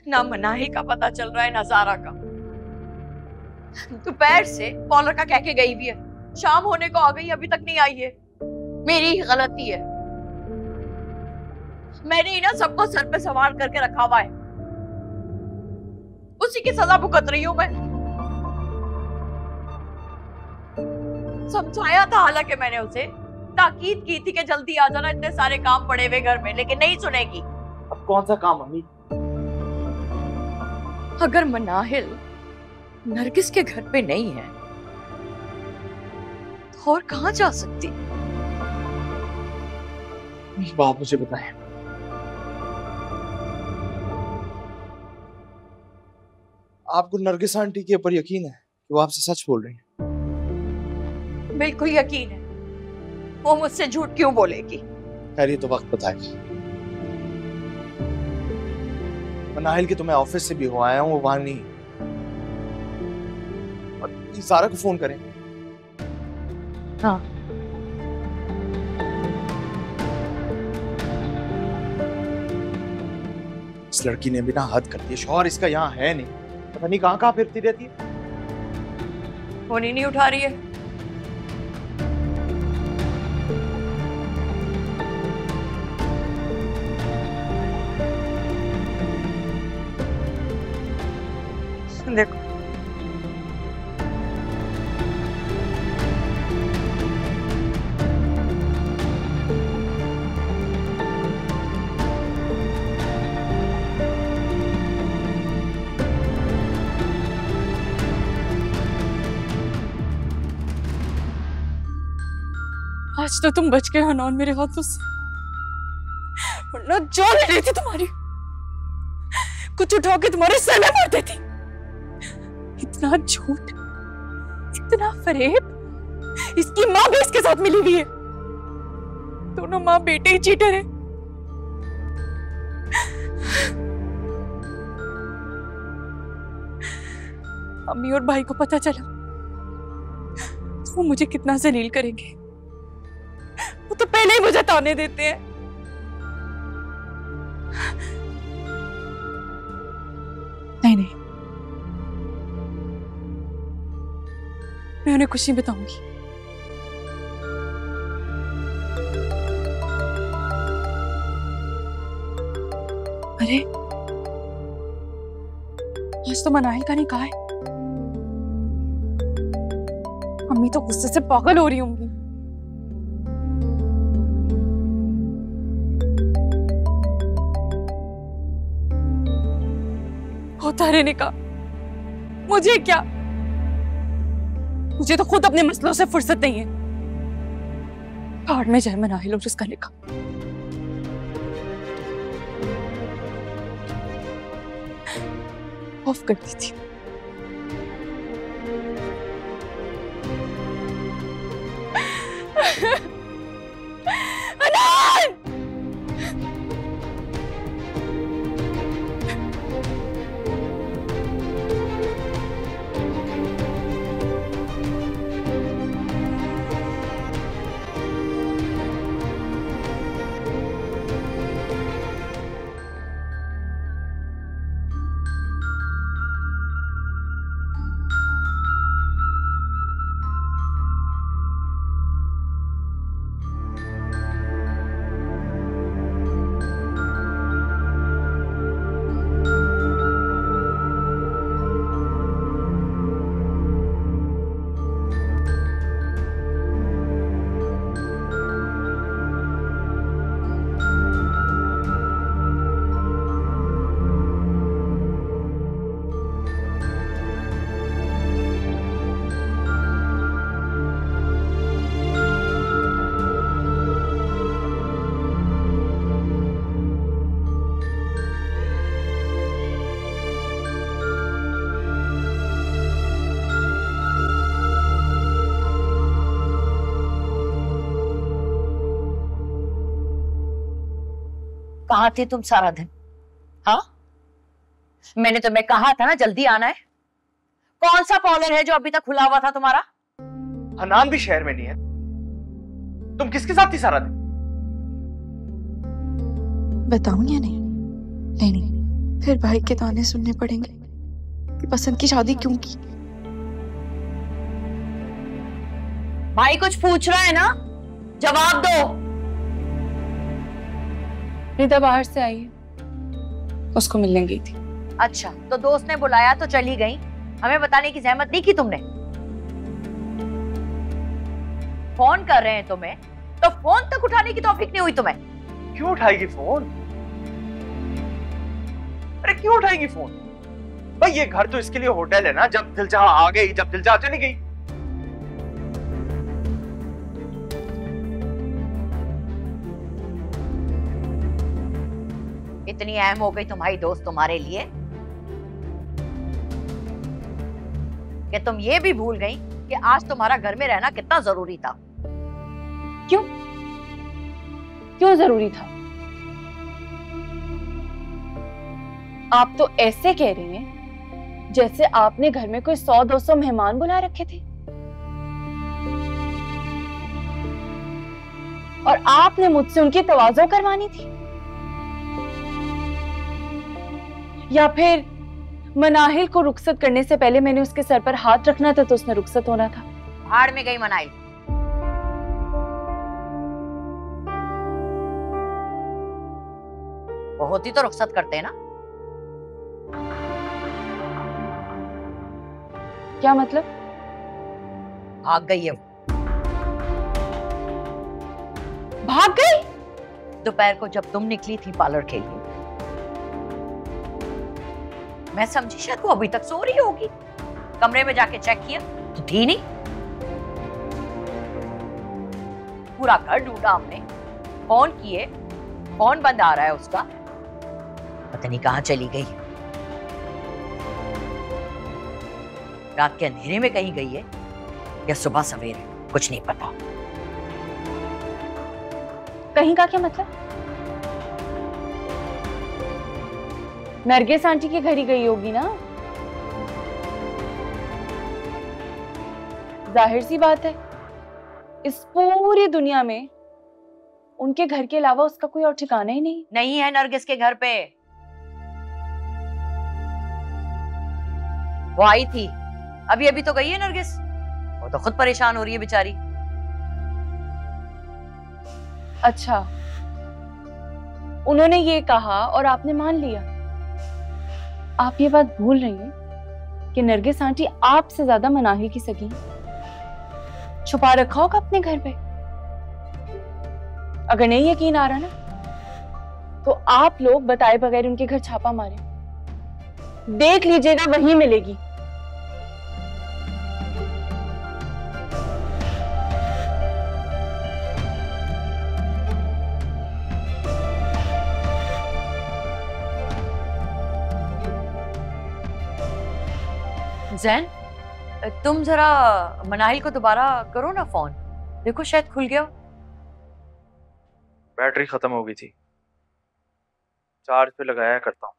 ना मनाही का पता चल रहा है ना ज़ारा का। दोपहर से कॉलर का कह के गई भी है, शाम होने को आ गई, अभी तक नहीं आई है। मेरी ही गलती है, मैंने ही ना सबको सर पे सवार करके रखा हुआ है, उसी की सजा भुगत रही हूं मैं। समझाया था हालांकि मैंने उसे, ताकीद की थी कि जल्दी आ जाना, इतने सारे काम पड़े हुए घर में, लेकिन नहीं सुनेगी। अब कौन सा काम अम्मी? अगर मनाहिल नरगिस के घर पे नहीं है तो और कहां जा सकती? बात मुझे बताएं। आपको नरगिस आंटी के ऊपर यकीन है कि वो आपसे सच बोल रही हैं? बिल्कुल यकीन है, वो मुझसे झूठ क्यों बोलेगी? खैर ये तो वक्त बताएगा। मनाहिल की तो मैं ऑफिस से भी हो आया हूँ, वो वहां नहीं। और ज़ारा को फोन करें। हाँ। इस लड़की ने भी ना हद कर दी, शौहर इसका यहाँ है नहीं, पता नहीं कहाँ कहाँ फिरती रहती है। फोन ही नहीं उठा रही है। देखो आज तो तुम बच गए हनौन मेरे हाथों से, वरना जान ले रही थी तुम्हारी, कुछ उठा के तुम्हारे सर में मार देती। इतना झूठ, इतना फरेब, इसकी माँ भी इसके साथ मिली हुई है। दोनों माँ बेटे ही चीटर हैं। अम्मी और भाई को पता चला तो वो मुझे कितना जलील करेंगे। वो तो पहले ही मुझे ताने देते हैं। नहीं नहीं, मैं उन्हें कुछ नहीं बताऊंगी। अरे आज तो मनाहिल का नहीं कहा है। अम्मी तो गुस्से से पागल हो रही होंगी। होता रहने का, मुझे क्या, मुझे तो खुद अपने मसलों से फुर्सत नहीं है। भाड़ में जाए मनाहिल और उसका निकाह। ऑफ कर दी थी। अनान! कहाँ थे तुम सारा दिन? हाँ, मैंने तुम्हें कहा था ना जल्दी आना है। कौन सा कॉलर है जो अभी तक खुला हुआ था तुम्हारा? हनान भी शहर में नहीं है। तुम किसके साथ थी सारा दिन? बताऊं या नहीं? नहीं नहीं, फिर भाई के ताने सुनने पड़ेंगे कि पसंद की शादी क्यों की। भाई कुछ पूछ रहा है ना, जवाब दो। रिदा बाहर से आई है, उसको मिलने गई थी। अच्छा, तो दोस्त ने बुलाया तो चली गई, हमें बताने की जहमत नहीं की तुमने? फोन कर रहे हैं तुम्हें तो फोन तक उठाने की तौफीक नहीं हुई तुम्हें? क्यों उठाएगी फोन? अरे क्यों उठाएगी फोन? भाई ये घर तो इसके लिए होटल है ना, जब दिल चाहा आ गई, जब दिल चाहा चली गई। इतनी अहम हो गई तुम्हारी दोस्त तुम्हारे लिए कि तुम ये भी भूल गई कि आज तुम्हारा घर में रहना कितना जरूरी था। क्यों क्यों जरूरी था? आप तो ऐसे कह रही हैं जैसे आपने घर में कोई 100-200 मेहमान बुला रखे थे और आपने मुझसे उनकी तवाज़ो करवानी थी, या फिर मनाहिल को रुखसत करने से पहले मैंने उसके सर पर हाथ रखना था तो उसने रुखसत होना था। भाड़ में गई मनाहिल। वो होती तो रुखसत करते ना। क्या मतलब? भाग गई है वो। भाग गई? दोपहर को जब तुम निकली थी पार्लर के लिए, मैं समझी शायद वो अभी तक सो रही होगी। कमरे में जाके चेक किया तो थी नहीं। पूरा घर ढूंढा हमने, फोन किए, फोन बंद आ रहा है उसका, पता नहीं कहां चली गई। रात के अंधेरे में कहीं गई है या सुबह सवेरे, कुछ नहीं पता। कहीं का क्या मतलब? नरगिस आंटी के घर ही गई होगी ना। जाहिर सी बात है, इस पूरी दुनिया में उनके घर के अलावा उसका कोई और ठिकाना ही नहीं है नरगिस के घर पे। वो आई थी, अभी अभी तो गई है नरगिस। वो तो खुद परेशान हो रही है बेचारी। अच्छा, उन्होंने ये कहा और आपने मान लिया। आप ये बात भूल रही हैं कि नरगिस आंटी आपसे ज्यादा मनाहिल की सगी, छुपा रखा होगा अपने घर पे। अगर नहीं यकीन आ रहा ना, तो आप लोग बताए बगैर उनके घर छापा मारे, देख लीजिएगा वहीं मिलेगी। जैन, तुम जरा मनाहिल को दोबारा करो ना फोन, देखो शायद खुल गया। बैटरी खत्म हो गई थी, चार्ज पे लगाया करता हूँ।